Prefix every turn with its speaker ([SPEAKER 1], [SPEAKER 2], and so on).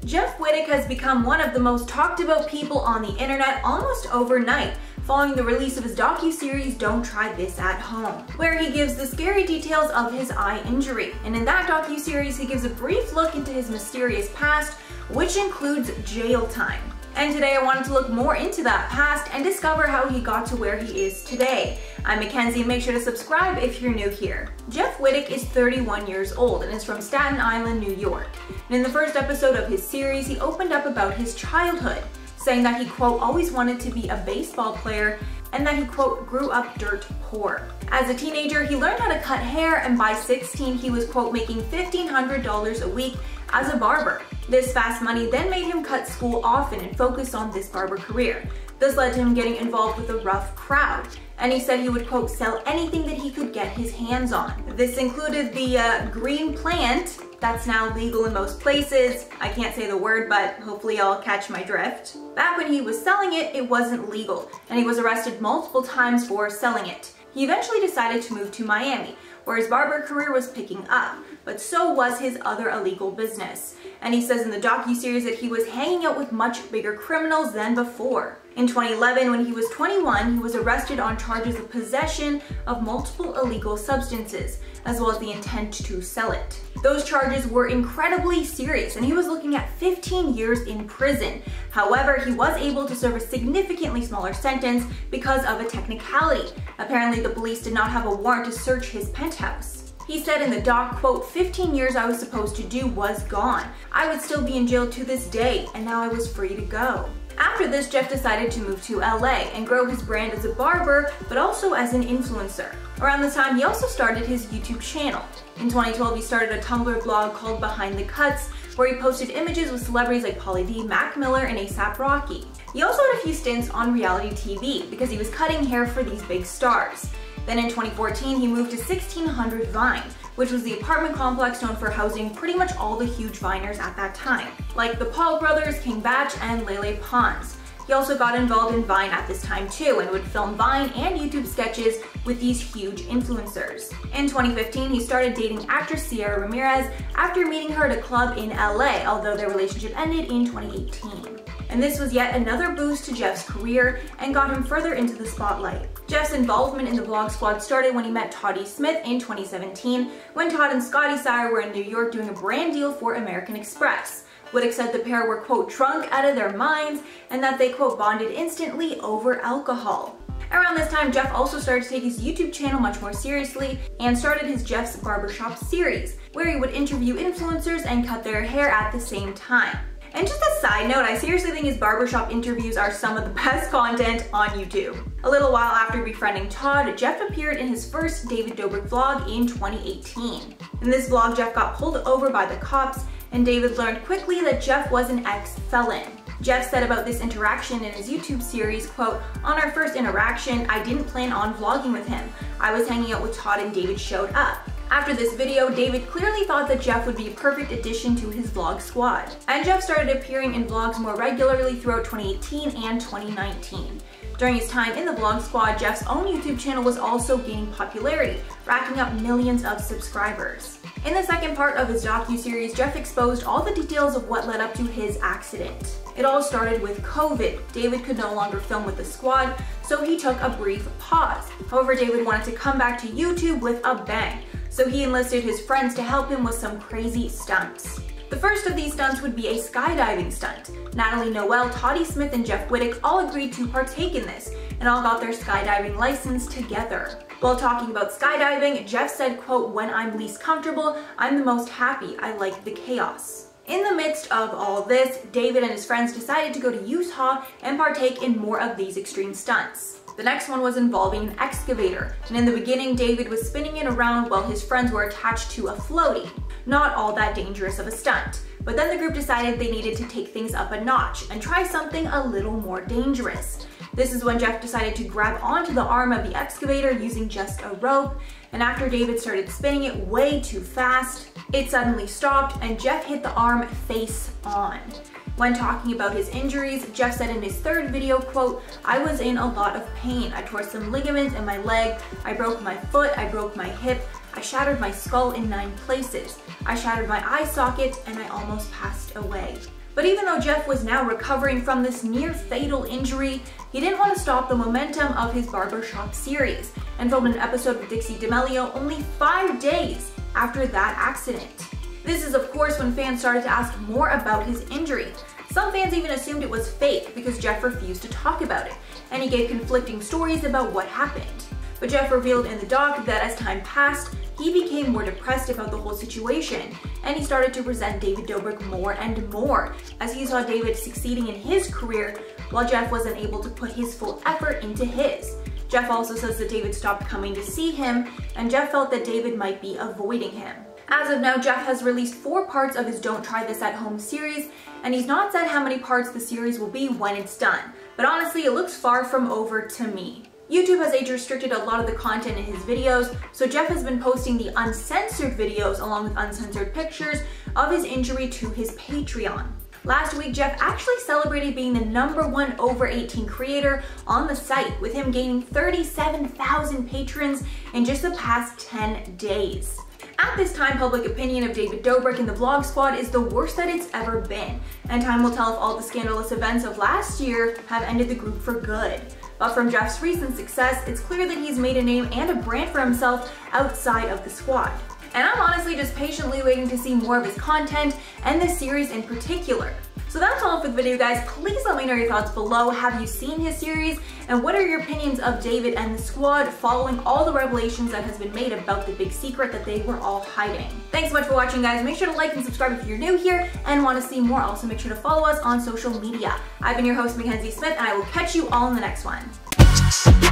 [SPEAKER 1] Jeff Wittek has become one of the most talked about people on the internet almost overnight, following the release of his docuseries Don't Try This at Home, where he gives the scary details of his eye injury. And in that docuseries, he gives a brief look into his mysterious past, which includes jail time. And today I wanted to look more into that past and discover how he got to where he is today. I'm Mackenzie, and make sure to subscribe if you're new here. Jeff Wittek is 31 years old and is from Staten Island, New York. And in the first episode of his series, he opened up about his childhood, saying that he, quote, always wanted to be a baseball player and that he, quote, grew up dirt poor. As a teenager, he learned how to cut hair, and by 16, he was, quote, making $1,500 a week as a barber. This fast money then made him cut school often and focus on this barber career. This led to him getting involved with a rough crowd, and he said he would, quote, sell anything that he could get his hands on. This included the green plant that's now legal in most places. I can't say the word, but hopefully y'all catch my drift. Back when he was selling it, it wasn't legal, and he was arrested multiple times for selling it. He eventually decided to move to Miami, where his barber career was picking up, but so was his other illegal business. And he says in the docuseries that he was hanging out with much bigger criminals than before. In 2011, when he was 21, he was arrested on charges of possession of multiple illegal substances, as well as the intent to sell it. Those charges were incredibly serious, and he was looking at 15 years in prison. However, he was able to serve a significantly smaller sentence because of a technicality. Apparently, the police did not have a warrant to search his penthouse. He said in the doc, quote, 15 years I was supposed to do was gone. I would still be in jail to this day, and now I was free to go. After this, Jeff decided to move to LA and grow his brand as a barber, but also as an influencer. Around this time, he also started his YouTube channel. In 2012, he started a Tumblr blog called Behind the Cuts, where he posted images with celebrities like Pauly D, Mac Miller, and A$AP Rocky. He also had a few stints on reality TV because he was cutting hair for these big stars. Then in 2014, he moved to 1600 Vine, which was the apartment complex known for housing pretty much all the huge Viners at that time, like the Paul brothers, King Bach, and Lele Pons. He also got involved in Vine at this time too, and would film Vine and YouTube sketches with these huge influencers. In 2015, he started dating actress Sierra Ramirez after meeting her at a club in LA, although their relationship ended in 2018. And this was yet another boost to Jeff's career and got him further into the spotlight. Jeff's involvement in the Vlog Squad started when he met Toddie Smith in 2017, when Todd and Scotty Sire were in New York doing a brand deal for American Express. Wittek said the pair were, quote, drunk out of their minds, and that they, quote, bonded instantly over alcohol. Around this time, Jeff also started to take his YouTube channel much more seriously and started his Jeff's Barbershop series, where he would interview influencers and cut their hair at the same time. And just a side note, I seriously think his barbershop interviews are some of the best content on YouTube. A little while after befriending Todd, Jeff appeared in his first David Dobrik vlog in 2018. In this vlog, Jeff got pulled over by the cops, and David learned quickly that Jeff was an ex-felon. Jeff said about this interaction in his YouTube series, quote, on our first interaction, I didn't plan on vlogging with him. I was hanging out with Todd and David showed up. After this video, David clearly thought that Jeff would be a perfect addition to his vlog squad. And Jeff started appearing in vlogs more regularly throughout 2018 and 2019. During his time in the Vlog Squad, Jeff's own YouTube channel was also gaining popularity, racking up millions of subscribers. In the second part of his docuseries, Jeff exposed all the details of what led up to his accident. It all started with COVID. David could no longer film with the squad, so he took a brief pause. However, David wanted to come back to YouTube with a bang, so he enlisted his friends to help him with some crazy stunts. The first of these stunts would be a skydiving stunt. Natalie Noel, Toddie Smith, and Jeff Wittek all agreed to partake in this, and all got their skydiving license together. While talking about skydiving, Jeff said, quote, when I'm least comfortable, I'm the most happy. I like the chaos. In the midst of all this, David and his friends decided to go to Utah and partake in more of these extreme stunts. The next one was involving an excavator, and in the beginning, David was spinning it around while his friends were attached to a floaty. Not all that dangerous of a stunt, but then the group decided they needed to take things up a notch and try something a little more dangerous. This is when Jeff decided to grab onto the arm of the excavator using just a rope, and after David started spinning it way too fast, it suddenly stopped and Jeff hit the arm face on. When talking about his injuries, Jeff said in his third video, quote, I was in a lot of pain. I tore some ligaments in my leg, I broke my foot, I broke my hip, I shattered my skull in 9 places. I shattered my eye socket and I almost passed away. But even though Jeff was now recovering from this near-fatal injury, he didn't want to stop the momentum of his barbershop series, and filmed an episode with Dixie D'Amelio only 5 days after that accident. This is of course when fans started to ask more about his injury. Some fans even assumed it was fake because Jeff refused to talk about it, and he gave conflicting stories about what happened. But Jeff revealed in the doc that as time passed, he became more depressed about the whole situation, and he started to resent David Dobrik more and more, as he saw David succeeding in his career while Jeff wasn't able to put his full effort into his. Jeff also says that David stopped coming to see him, and Jeff felt that David might be avoiding him. As of now, Jeff has released 4 parts of his Don't Try This at Home series, and he's not said how many parts the series will be when it's done, but honestly, it looks far from over to me. YouTube has age restricted a lot of the content in his videos, so Jeff has been posting the uncensored videos along with uncensored pictures of his injury to his Patreon. Last week, Jeff actually celebrated being the #1 over 18 creator on the site, with him gaining 37,000 patrons in just the past 10 days. At this time, public opinion of David Dobrik and the Vlog Squad is the worst that it's ever been, and time will tell if all the scandalous events of last year have ended the group for good. But from Jeff's recent success, it's clear that he's made a name and a brand for himself outside of the squad. And I'm honestly just patiently waiting to see more of his content and this series in particular. So that's all for the video, guys. Please let me know your thoughts below. Have you seen his series? And what are your opinions of David and the squad following all the revelations that has been made about the big secret that they were all hiding? Thanks so much for watching, guys. Make sure to like and subscribe if you're new here and want to see more. Also, make sure to follow us on social media. I've been your host, Mackenzie Smith, and I will catch you all in the next one.